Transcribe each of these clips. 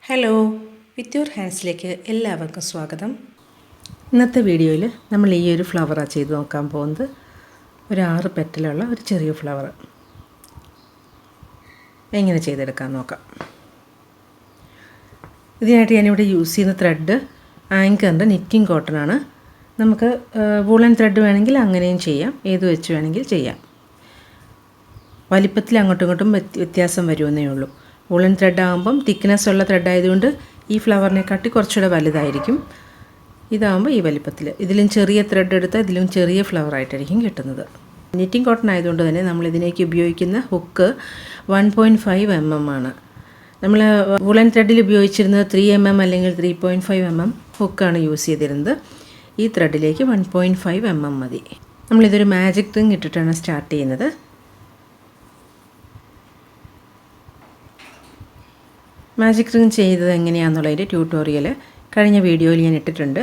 Hello, with your ഹാൻഡ്സിലേക്ക് എല്ലാവർക്കും സ്വാഗതം. ഇന്നത്തെ വീഡിയോയിൽ നമ്മൾ ഈ ഒരു ഫ്ലവറാണ് ചെയ്ത് നോക്കാൻ പോകുന്നത്. ഒരു 6 പെറ്റലുള്ള ഒരു ചെറിയ ഫ്ലവർ എങ്ങനെ ചെയ്തെടുക്കാൻ നോക്കാം. ഇതിനായിട്ട് ഞാനിവിടെ യൂസ് ചെയ്യുന്ന ത്രെഡ് ആങ്കറിൻ്റെ നിറ്റിംഗ് കോട്ടൺ ആണ്. നമുക്ക് വൂളൻ ത്രെഡ് വേണമെങ്കിൽ അങ്ങനെയും ചെയ്യാം, ഏത് വെച്ച് വേണമെങ്കിൽ ചെയ്യാം. വലിപ്പത്തിൽ അങ്ങോട്ടും ഇങ്ങോട്ടും വ്യത്യാസം വരുമെന്നേ ഉള്ളൂ. വൂളൻ ത്രെഡ് ആകുമ്പം തിക്നെസ് ഉള്ള ത്രെഡ് ആയതുകൊണ്ട് ഈ ഫ്ലവറിനെക്കാട്ടി കുറച്ചുകൂടെ വലുതായിരിക്കും. ഇതാകുമ്പോൾ ഈ വലിപ്പത്തിൽ, ഇതിലും ചെറിയ ത്രെഡ് എടുത്താൽ ഇതിലും ചെറിയ ഫ്ലവറായിട്ടായിരിക്കും കിട്ടുന്നത്. നിറ്റിംഗ് കോട്ടൺ ആയതുകൊണ്ട് തന്നെ നമ്മൾ ഇതിലേക്ക് ഉപയോഗിക്കുന്ന ഹുക്ക് 1.5 mm ആണ്. നമ്മൾ വൂളൻ ത്രെഡിൽ ഉപയോഗിച്ചിരുന്നത് 3 mm അല്ലെങ്കിൽ 3.5 mm ഹുക്കാണ് യൂസ് ചെയ്തിരുന്നത്. ഈ ത്രെഡിലേക്ക് 1.5 mm മതി. നമ്മളിതൊരു മാജിക് റിങ് ഇട്ടിട്ടാണ് സ്റ്റാർട്ട് ചെയ്യുന്നത്. മാജിക് റിങ് ചെയ്തത് എങ്ങനെയാണെന്നുള്ളതിൻ്റെ ട്യൂട്ടോറിയൽ കഴിഞ്ഞ വീഡിയോയിൽ ഞാൻ ഇട്ടിട്ടുണ്ട്.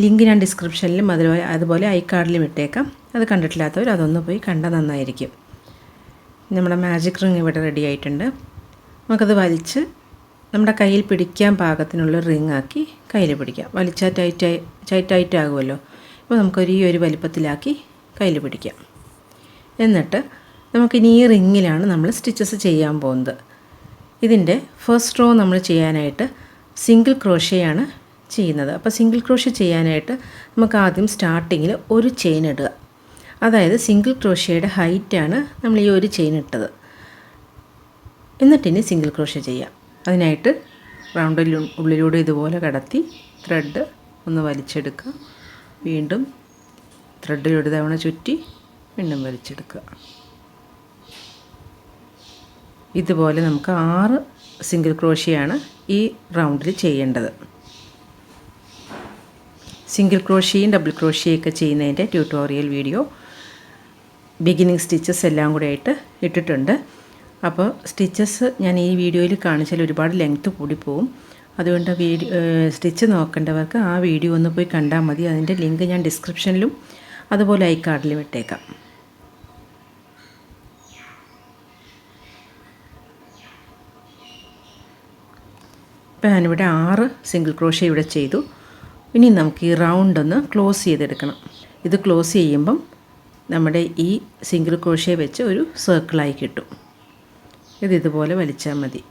ലിങ്ക് ഞാൻ ഡിസ്ക്രിപ്ഷനിലും അതുപോലെ ഐ കാർഡിലും ഇട്ടേക്കാം. അത് കണ്ടിട്ടില്ലാത്തവർ അതൊന്ന് പോയി കണ്ടാൽ നന്നായിരിക്കും. നമ്മുടെ മാജിക് റിങ് ഇവിടെ റെഡി ആയിട്ടുണ്ട്. നമുക്കത് വലിച്ച് നമ്മുടെ കയ്യിൽ പിടിക്കാൻ പാകത്തിനുള്ള റിങ് ആക്കി കയ്യിൽ പിടിക്കാം. വലിച്ചാൽ ടൈറ്റ് ആകുമല്ലോ. അപ്പോൾ നമുക്കൊരു ഈ ഒരു വലിപ്പത്തിലാക്കി കയ്യിൽ പിടിക്കാം. എന്നിട്ട് നമുക്കിനി ഈ റിങ്ങിലാണ് നമ്മൾ സ്റ്റിച്ചസ് ചെയ്യാൻ പോകുന്നത്. ഇതിൻ്റെ ഫസ്റ്റ് റോ നമ്മൾ ചെയ്യാനായിട്ട് സിംഗിൾ ക്രോഷയാണ് ചെയ്യുന്നത്. അപ്പോൾ സിംഗിൾ ക്രോഷ ചെയ്യാനായിട്ട് നമുക്ക് ആദ്യം സ്റ്റാർട്ടിങ്ങിൽ ഒരു ചെയിൻ ഇടുക. അതായത് സിംഗിൾ ക്രോഷയുടെ ഹൈറ്റാണ് നമ്മൾ ഈ ഒരു ചെയിൻ ഇട്ടത്. എന്നിട്ടിനി സിംഗിൾ ക്രോഷ ചെയ്യാം. അതിനായിട്ട് ഉള്ളിലൂടെ ഇതുപോലെ കടത്തി ത്രെഡ് ഒന്ന് വലിച്ചെടുക്കുക. വീണ്ടും ത്രെഡ് ഒരു തവണ ചുറ്റി വീണ്ടും വലിച്ചെടുക്കുക. ഇതുപോലെ നമുക്ക് 6 സിംഗിൾ ക്രോഷിയാണ് ഈ റൗണ്ടിൽ ചെയ്യേണ്ടത്. സിംഗിൾ ക്രോഷിയും ഡബിൾ ക്രോഷിയൊക്കെ ചെയ്യുന്നതിൻ്റെ ട്യൂട്ടോറിയൽ വീഡിയോ ബിഗിനിങ് സ്റ്റിച്ചസ് എല്ലാം കൂടെ ആയിട്ട് ഇട്ടിട്ടുണ്ട്. അപ്പോൾ സ്റ്റിച്ചസ് ഞാൻ ഈ വീഡിയോയിൽ കാണിച്ചാൽ ഒരുപാട് ലെങ്ത്ത് കൂടിപ്പോവും. അതുകൊണ്ട് സ്റ്റിച്ച് നോക്കേണ്ടവർക്ക് ആ വീഡിയോ ഒന്ന് പോയി കണ്ടാൽ മതി. അതിൻ്റെ ലിങ്ക് ഞാൻ ഡിസ്ക്രിപ്ഷനിലും അതുപോലെ ഐ കാർഡിലും ഇട്ടേക്കാം. ഇപ്പോൾ ഞാനിവിടെ 6 സിംഗിൾ ക്രോഷ ഇവിടെ ചെയ്തു. ഇനി നമുക്ക് ഈ റൗണ്ട് ഒന്ന് ക്ലോസ് ചെയ്തെടുക്കണം. ഇത് ക്ലോസ് ചെയ്യുമ്പം നമ്മുടെ ഈ സിംഗിൾ ക്രോഷ വെച്ച് ഒരു സർക്കിളായി കിട്ടും. ഇതുപോലെ വലിച്ചാൽ മതി.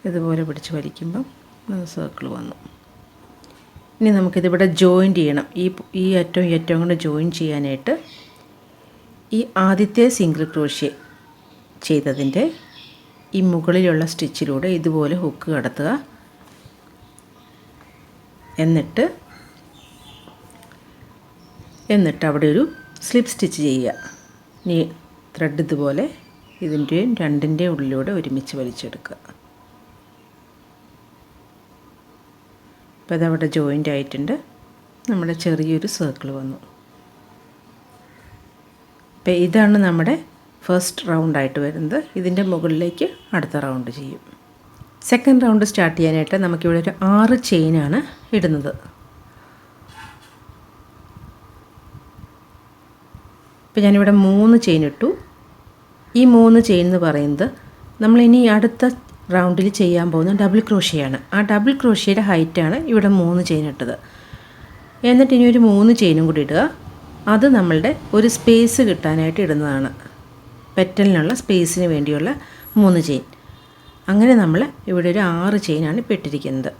ഇതുപോലെ പിടിച്ച് വലിക്കുമ്പം സർക്കിൾ വന്നു. ഇനി നമുക്കിതിവിടെ ജോയിൻറ്റ് ചെയ്യണം. ഈ അറ്റവും കൊണ്ട് ജോയിൻ ചെയ്യാനായിട്ട് ഈ ആദ്യത്തെ സിംഗിൾ ക്രോഷ ചെയ്തതിൻ്റെ ഈ മുകളിലുള്ള സ്റ്റിച്ചിലൂടെ ഇതുപോലെ ഹുക്ക് കടത്തുക. എന്നിട്ട് അവിടെ ഒരു സ്ലിപ്പ് സ്റ്റിച്ച് ചെയ്യുക. ഇനി ത്രെഡ് ഇതുപോലെ ഇതിൻ്റെയും രണ്ടിൻ്റെ ഉള്ളിലൂടെ ഒരുമിച്ച് വലിച്ചെടുക്കുക. അപ്പോൾ അതവിടെ ജോയിൻ്റ് ആയിട്ടുണ്ട്. നമ്മുടെ ചെറിയൊരു സർക്കിൾ വന്നു. അപ്പോൾ ഇതാണ് നമ്മുടെ ഫസ്റ്റ് റൗണ്ടായിട്ട് വരുന്നത്. ഇതിൻ്റെ മുകളിലേക്ക് അടുത്ത റൗണ്ട് ചെയ്യും. സെക്കൻഡ് റൗണ്ട് സ്റ്റാർട്ട് ചെയ്യാനായിട്ട് നമുക്കിവിടെ ഒരു 6 ചെയിനാണ് ഇടുന്നത്. ഇപ്പോൾ ഞാനിവിടെ 3 ചെയിൻ ഇട്ടു. ഈ 3 ചെയിൻ എന്ന് പറയുന്നത് നമ്മളിനി അടുത്ത റൗണ്ടിൽ ചെയ്യാൻ പോകുന്ന ഡബിൾ ക്രോഷയാണ്. ആ ഡബിൾ ക്രോഷയുടെ ഹൈറ്റാണ് ഇവിടെ 3 ചെയിൻ ഇട്ടത്. എന്നിട്ട് ഇനി ഒരു 3 ചെയിനും കൂടി ഇടുക. അത് നമ്മളുടെ ഒരു സ്പേസ് കിട്ടാനായിട്ട് ഇടുന്നതാണ്. പെറ്റലിനുള്ള സ്പേസിന് വേണ്ടിയുള്ള 3 ചെയിൻ. അങ്ങനെ നമ്മൾ ഇവിടെ ഒരു 6 ചെയിനാണ് ഇപ്പോൾ ഇട്ടിരിക്കുന്നത്.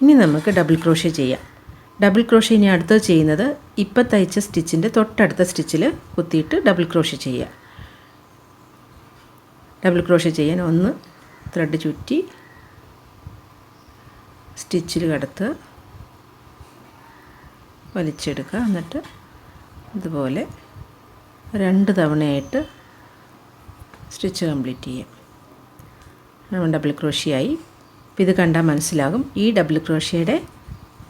ഇനി നമുക്ക് ഡബിൾ ക്രോഷ ചെയ്യാം. ഡബിൾ ക്രോഷ ഇനി അടുത്തത് ചെയ്യുന്നത് ഇപ്പോൾ തയ്ച്ച സ്റ്റിച്ചിൻ്റെ തൊട്ടടുത്ത സ്റ്റിച്ചിൽ കുത്തിയിട്ട് ഡബിൾ ക്രോഷ ചെയ്യുക. ഡബിൾ ക്രോഷ ചെയ്യാൻ ഒന്ന് ത്രെഡ് ചുറ്റി സ്റ്റിച്ചിൽ കടത്തുക, വലിച്ചെടുക്കുക. എന്നിട്ട് ഇതുപോലെ 2 തവണയായിട്ട് സ്റ്റിച്ച് കംപ്ലീറ്റ് ചെയ്യാം. ഡബിൾ ക്രോഷിയായി. ഇപ്പോൾ ഇത് കണ്ടാൽ മനസ്സിലാകും ഈ ഡബിൾ ക്രോഷിയുടെ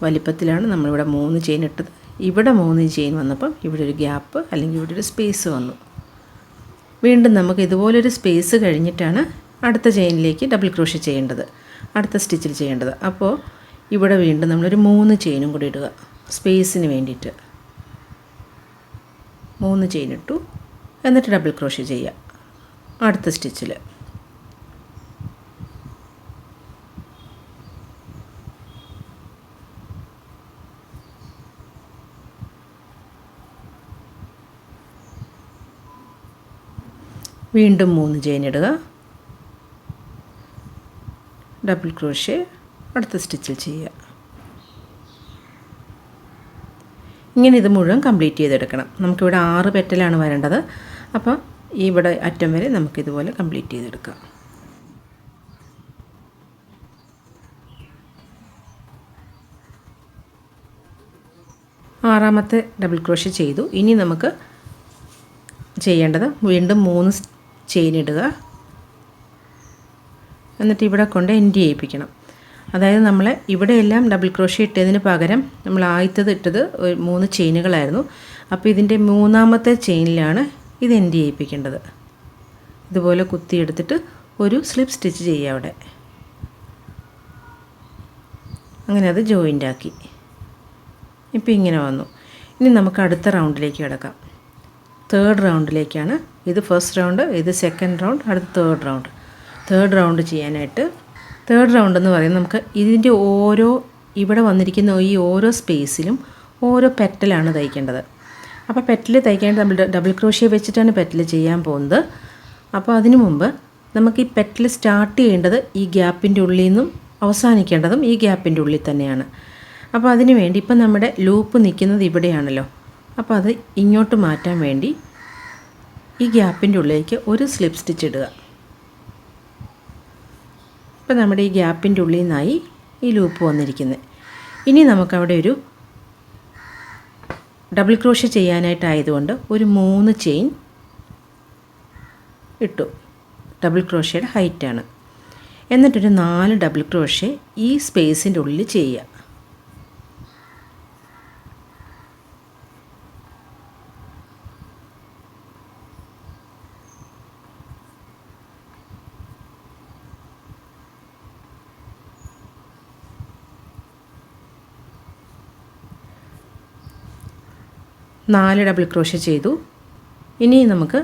വലിപ്പത്തിലാണ് നമ്മളിവിടെ 3 ചെയിൻ ഇട്ടത്. ഇവിടെ 3 ചെയിൻ വന്നപ്പം ഇവിടെ ഒരു ഗ്യാപ്പ് അല്ലെങ്കിൽ ഇവിടെ ഒരു സ്പേസ് വന്നു. വീണ്ടും നമുക്ക് ഇതുപോലൊരു സ്പേസ് കഴിഞ്ഞിട്ടാണ് അടുത്ത ചെയിനിലേക്ക് ഡബിൾ ക്രോഷി ചെയ്യേണ്ടത്, അടുത്ത സ്റ്റിച്ചിൽ ചെയ്യേണ്ടത്. അപ്പോൾ ഇവിടെ വീണ്ടും നമ്മളൊരു 3 ചെയിനും കൂടി ഇടുക സ്പേസിന് വേണ്ടിയിട്ട്. 3 ചെയിൻ ഇട്ടു. എന്നിട്ട് ഡബിൾ ക്രോഷ ചെയ്യുക അടുത്ത സ്റ്റിച്ചിൽ. വീണ്ടും 3 ചെയിൻ ഇടുക, ഡബിൾ ക്രോഷേ അടുത്ത സ്റ്റിച്ചിൽ ചെയ്യുക. ഇങ്ങനെ ഇത് മുഴുവൻ കംപ്ലീറ്റ് ചെയ്തെടുക്കണം. നമുക്കിവിടെ 6 പെറ്റലാണ് വരേണ്ടത്. അപ്പോൾ ഇവിടെ അറ്റം വരെ നമുക്കിതുപോലെ കംപ്ലീറ്റ് ചെയ്തെടുക്കാം. ആറാമത്തെ ഡബിൾ ക്രോഷേ ചെയ്തു. ഇനി നമുക്ക് ചെയ്യേണ്ടത് വീണ്ടും 3 ചെയിൻ ഇടുക, എന്നിട്ട് ഇവിടെ കൊണ്ട് എൻഡ് ചെയ്യിപ്പിക്കണം. അതായത് നമ്മൾ ഇവിടെയെല്ലാം ഡബിൾ ക്രോഷേ ഇട്ടതിന് പകരം നമ്മൾ ആദ്യത്തേത് ഇട്ടത് 3 ചെയിനുകളായിരുന്നു. അപ്പോൾ ഇതിൻ്റെ 3ാമത്തെ ചെയിനിലാണ് ഇത് എൻഡ് ചെയ്യിപ്പിക്കേണ്ടത്. ഇതുപോലെ കുത്തിയെടുത്തിട്ട് ഒരു സ്ലിപ്പ് സ്റ്റിച്ച് ചെയ്യുക അവിടെ. അങ്ങനെ അത് ജോയിൻ്റ് ആക്കി. ഇപ്പോൾ ഇങ്ങനെ വന്നു. ഇനി നമുക്ക് അടുത്ത റൗണ്ടിലേക്ക് കിടക്കാം. 3rd റൗണ്ടിലേക്കാണ്. ഇത് ഫസ്റ്റ് റൗണ്ട്, ഇത് സെക്കൻഡ് റൗണ്ട്, അടുത്ത 3rd റൗണ്ട്. 3rd റൗണ്ട് ചെയ്യാനായിട്ട് 3rd റൗണ്ട് എന്ന് പറയുന്നത് നമുക്ക് ഇതിൻ്റെ ഓരോ ഇവിടെ വന്നിരിക്കുന്ന ഈ ഓരോ സ്പേസിലും ഓരോ പെറ്റലാണ് തയ്ക്കേണ്ടത്. അപ്പോൾ പെറ്റൽ തയ്ക്കാനായിട്ട് നമ്മൾ ഡബിൾ ക്രോഷേ വെച്ചിട്ടാണ് പെറ്റൽ ചെയ്യാൻ പോകുന്നത്. അപ്പോൾ അതിനു മുമ്പ് നമുക്ക് ഈ പെറ്റൽ സ്റ്റാർട്ട് ചെയ്യേണ്ടത് ഈ ഗ്യാപ്പിൻ്റെ ഉള്ളിൽ നിന്നും അവസാനിക്കേണ്ടതും ഈ ഗ്യാപ്പിൻ്റെ ഉള്ളിൽ തന്നെയാണ്. അപ്പോൾ അതിന് വേണ്ടി ഇപ്പം നമ്മുടെ ലൂപ്പ് നിൽക്കുന്നത് ഇവിടെയാണല്ലോ. അപ്പോൾ അത് ഇങ്ങോട്ട് മാറ്റാൻ വേണ്ടി ഈ ഗ്യാപ്പിൻ്റെ ഉള്ളിലേക്ക് ഒരു സ്ലിപ്പ് സ്റ്റിച്ച് ഇടുക. ഇപ്പോൾ നമ്മുടെ ഈ ഗ്യാപ്പിൻ്റെ ഉള്ളിൽ നിന്നായി ഈ ലൂപ്പ് വന്നിരിക്കുന്നത്. ഇനി നമുക്കവിടെ ഒരു ഡബിൾ ക്രോഷേ ചെയ്യാനായിട്ടായതുകൊണ്ട് ഒരു 3 ചെയിൻ ഇട്ടു. ഡബിൾ ക്രോഷയുടെ ഹൈറ്റാണ്. എന്നിട്ടൊരു 4 ഡബിൾ ക്രോഷേ ഈ സ്പേസിൻ്റെ ഉള്ളിൽ ചെയ്യുക. നാല് ഡബിൾ ക്രോഷേ ചെയ്തു. ഇനി നമുക്ക്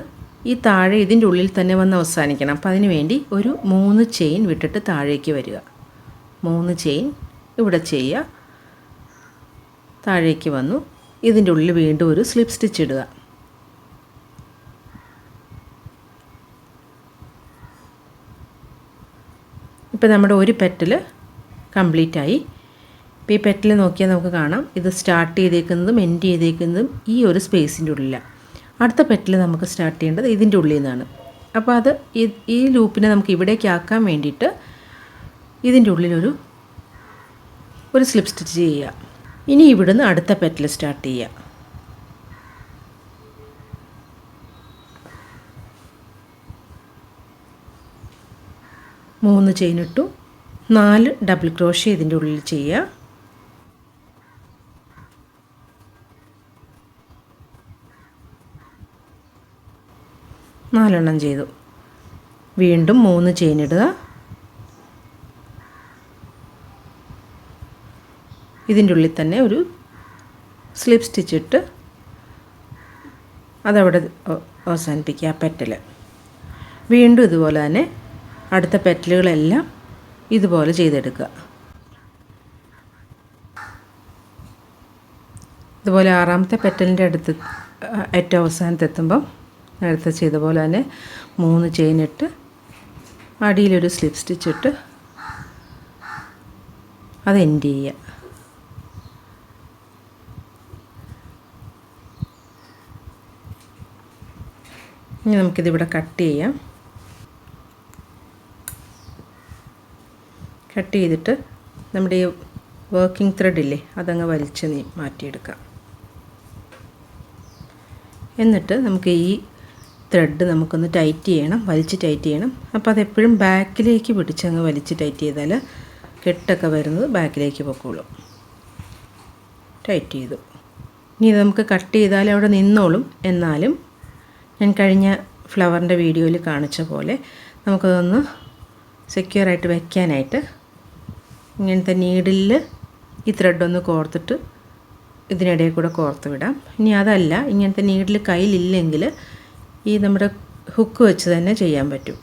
ഈ താഴെ ഇതിൻ്റെ ഉള്ളിൽ തന്നെ വന്ന് അവസാനിക്കണം. അപ്പോൾ അതിന് വേണ്ടി ഒരു 3 ചെയിൻ വിട്ടിട്ട് താഴേക്ക് വരിക. 3 ചെയിൻ ഇവിടെ ചെയ്യുക. താഴേക്ക് വന്നു. ഇതിൻ്റെ ഉള്ളിൽ വീണ്ടും ഒരു സ്ലിപ്പ് സ്റ്റിച്ച് ഇടുക. ഇപ്പോൾ നമ്മുടെ ഒരു പെറ്റൽ കംപ്ലീറ്റ് ആയി. ഇപ്പോൾ ഈ പെറ്റൽ നോക്കിയാൽ നമുക്ക് കാണാം ഇത് സ്റ്റാർട്ട് ചെയ്തേക്കുന്നതും എൻഡ് ചെയ്തേക്കുന്നതും ഈ ഒരു സ്പേസിൻ്റെ ഉള്ളിലാണ്. അടുത്ത പെറ്റൽ നമുക്ക് സ്റ്റാർട്ട് ചെയ്യേണ്ടത് ഇതിൻ്റെ ഉള്ളിൽ നിന്നാണ്. അപ്പോൾ അത് ഈ ലൂപ്പിനെ നമുക്ക് ഇവിടേക്ക് ആക്കാൻ വേണ്ടിയിട്ട് ഇതിൻ്റെ ഉള്ളിലൊരു സ്ലിപ്പ് സ്റ്റിച്ച് ചെയ്യുക. ഇനി ഇവിടുന്ന് അടുത്ത പെറ്റൽ സ്റ്റാർട്ട് ചെയ്യുക. മൂന്ന് ചെയിൻ ഇട്ടു. 4 ഡബിൾ ക്രോഷേ ഇതിൻ്റെ ഉള്ളിൽ ചെയ്യുക. നാലെണ്ണം ചെയ്തു. വീണ്ടും 3 ചെയിൻ ഇടുക. ഇതിൻ്റെ ഉള്ളിൽ തന്നെ ഒരു സ്ലിപ്പ് സ്റ്റിച്ച് ഇട്ട് അതവിടെ അവസാനിപ്പിക്കുക പെറ്റൽ. വീണ്ടും ഇതുപോലെ തന്നെ അടുത്ത പെറ്റലുകളെല്ലാം ഇതുപോലെ ചെയ്തെടുക്കുക. ഇതുപോലെ 6ാമത്തെ പെറ്റലിൻ്റെ അടുത്ത് ഏറ്റവും അവസാനത്തെത്തുമ്പം നേരത്തെ ചെയ്ത പോലെ തന്നെ 3 ചെയിൻ ഇട്ട് അടിയിലൊരു സ്ലിപ്പ് സ്റ്റിച്ച് ഇട്ട് അത് എൻഡ് ചെയ്യുക. ഇനി നമുക്കിതിവിടെ കട്ട് ചെയ്യാം. കട്ട് ചെയ്തിട്ട് നമ്മുടെ ഈ വർക്കിംഗ് ത്രെഡില്ലേ അതങ്ങ് വലിച്ച് മാറ്റിയെടുക്കാം. എന്നിട്ട് നമുക്ക് ഈ ത്രെഡ് നമുക്കൊന്ന് ടൈറ്റ് ചെയ്യണം, വലിച്ച് ടൈറ്റ് ചെയ്യണം. അപ്പോൾ അതെപ്പോഴും ബാക്കിലേക്ക് പിടിച്ചങ്ങ് വലിച്ച് ടൈറ്റ് ചെയ്താൽ കെട്ടൊക്കെ വരുന്നത് ബാക്കിലേക്ക് പൊക്കോളും. ടൈറ്റ് ചെയ്തു. ഇനി ഇത് നമുക്ക് കട്ട് ചെയ്താൽ അവിടെ നിന്നോളും. എന്നാലും ഞാൻ കഴിഞ്ഞ ഫ്ലവറിൻ്റെ വീഡിയോയിൽ കാണിച്ച പോലെ നമുക്കതൊന്ന് സെക്യൂറായിട്ട് വയ്ക്കാനായിട്ട് ഇങ്ങനത്തെ നീഡിലിൽ ഈ ത്രെഡൊന്ന് കോർത്തിട്ട് ഇതിനിടയിൽ കൂടെ കോർത്ത് വിടാം. ഇനി അതല്ല, ഇങ്ങനത്തെ നീഡിൽ കയ്യിലില്ലെങ്കിൽ ഈ നമ്മുടെ ഹുക്ക് വെച്ച് തന്നെ ചെയ്യാൻ പറ്റും.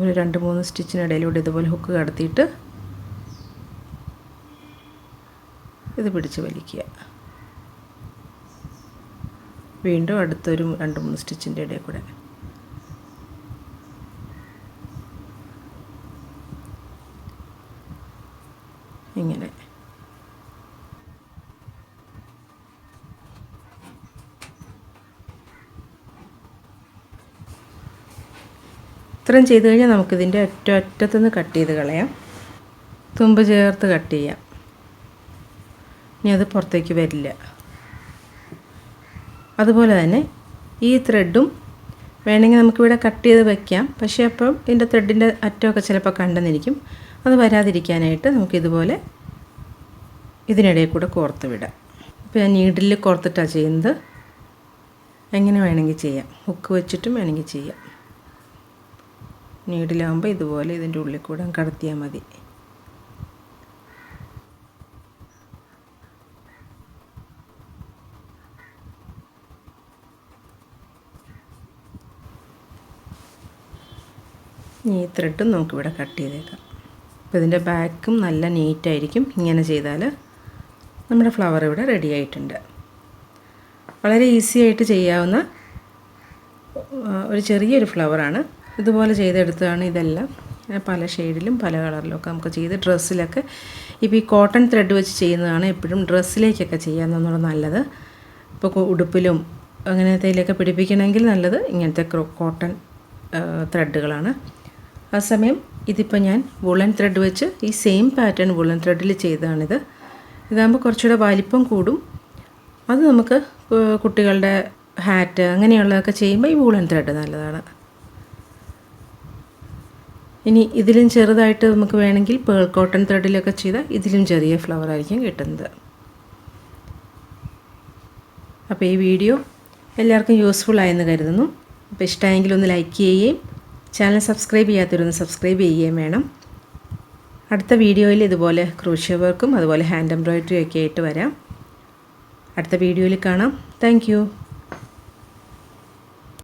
ഒരു 2-3 സ്റ്റിച്ചിനിടയിലൂടെ ഇതുപോലെ ഹുക്ക് കടത്തിയിട്ട് ഇത് പിടിച്ച് വലിക്കുക. വീണ്ടും അടുത്തൊരു 2-3 സ്റ്റിച്ചിൻ്റെ ഇടയിൽ കൂടെ. ഇങ്ങനെ ഇത്രയും ചെയ്ത് കഴിഞ്ഞാൽ നമുക്കിതിൻ്റെ അറ്റത്തുനിന്ന് കട്ട് ചെയ്ത് കളയാം. തുമ്പ് ചേർത്ത് കട്ട് ചെയ്യാം. ഇനി അത് പുറത്തേക്ക് വരില്ല. അതുപോലെ തന്നെ ഈ ത്രെഡും വേണമെങ്കിൽ നമുക്കിവിടെ കട്ട് ചെയ്ത് വയ്ക്കാം. പക്ഷേ അപ്പം ഇതിൻ്റെ ത്രെഡിൻ്റെ അറ്റമൊക്കെ ചിലപ്പോൾ കണ്ടെന്നിരിക്കും. അത് വരാതിരിക്കാനായിട്ട് നമുക്കിതുപോലെ ഇതിനിടയിൽ കൂടെ കോർത്ത് വിടാം. ഇപ്പോൾ ഞാൻ നീഡിലിൽ കോർത്തിട്ടാണ് ചെയ്യുന്നത്. എങ്ങനെ വേണമെങ്കിൽ ചെയ്യാം. ഹുക്ക് വെച്ചിട്ടും വേണമെങ്കിൽ ചെയ്യാം. നീഡിലാകുമ്പോൾ ഇതുപോലെ ഇതിൻ്റെ ഉള്ളിൽ കൂടെ കടത്തിയാൽ മതി. ഈ ത്രെഡും നമുക്കിവിടെ കട്ട് ചെയ്തേക്കാം. അപ്പോൾ ഇതിൻ്റെ ബാക്കും നല്ല നീറ്റായിരിക്കും. ഇങ്ങനെ ചെയ്താൽ നമ്മുടെ ഫ്ലവർ ഇവിടെ റെഡി ആയിട്ടുണ്ട്. വളരെ ഈസി ആയിട്ട് ചെയ്യാവുന്ന ഒരു ചെറിയൊരു ഫ്ലവറാണ്. ഇതുപോലെ ചെയ്തെടുത്തതാണ് ഇതെല്ലാം. പല ഷെയ്ഡിലും പല കളറിലും ഒക്കെ നമുക്ക് ചെയ്ത് ഡ്രസ്സിലൊക്കെ ഇപ്പോൾ ഈ കോട്ടൺ ത്രെഡ് വെച്ച് ചെയ്യുന്നതാണ് എപ്പോഴും ഡ്രസ്സിലേക്കൊക്കെ ചെയ്യാമെന്നുള്ളത് നല്ലത്. ഇപ്പോൾ ഉടുപ്പിലും അങ്ങനത്തേലൊക്കെ പിടിപ്പിക്കണമെങ്കിൽ നല്ലത് ഇങ്ങനത്തെ കോട്ടൺ ത്രെഡുകളാണ്. ആ സമയം ഇതിപ്പോൾ ഞാൻ വുളൻ ത്രെഡ് വെച്ച് ഈ സെയിം പാറ്റേൺ വുളൻ ത്രെഡിൽ ചെയ്തതാണിത്. ഇതാകുമ്പോൾ കുറച്ചുകൂടെ വലിപ്പം കൂടും. അത് നമുക്ക് കുട്ടികളുടെ ഹാറ്റ് അങ്ങനെയുള്ളതൊക്കെ ചെയ്യുമ്പോൾ ഈ വുളൻ ത്രെഡ് നല്ലതാണ്. ഇനി ഇതിലും ചെറുതായിട്ട് നമുക്ക് വേണമെങ്കിൽ പേൾ കോട്ടൺ ത്രെഡിലൊക്കെ ചെയ്താൽ ഇതിലും ചെറിയ ഫ്ലവർ ആയിരിക്കും കിട്ടുന്നത്. അപ്പോൾ ഈ വീഡിയോ എല്ലാവർക്കും യൂസ്ഫുൾ ആയെന്ന് കരുതുന്നു. അപ്പോൾ ഇഷ്ടമായെങ്കിൽ ഒന്ന് ലൈക്ക് ചെയ്യുകയും ചാനൽ സബ്സ്ക്രൈബ് ചെയ്യാത്തവരൊന്ന് സബ്സ്ക്രൈബ് ചെയ്യുകയും വേണം. അടുത്ത വീഡിയോയിൽ ഇതുപോലെ ക്രോഷ്യ വർക്കും അതുപോലെ ഹാൻഡ് എംബ്രോയിഡറി ഒക്കെ ആയിട്ട് വരാം. അടുത്ത വീഡിയോയിൽ കാണാം. Thank you.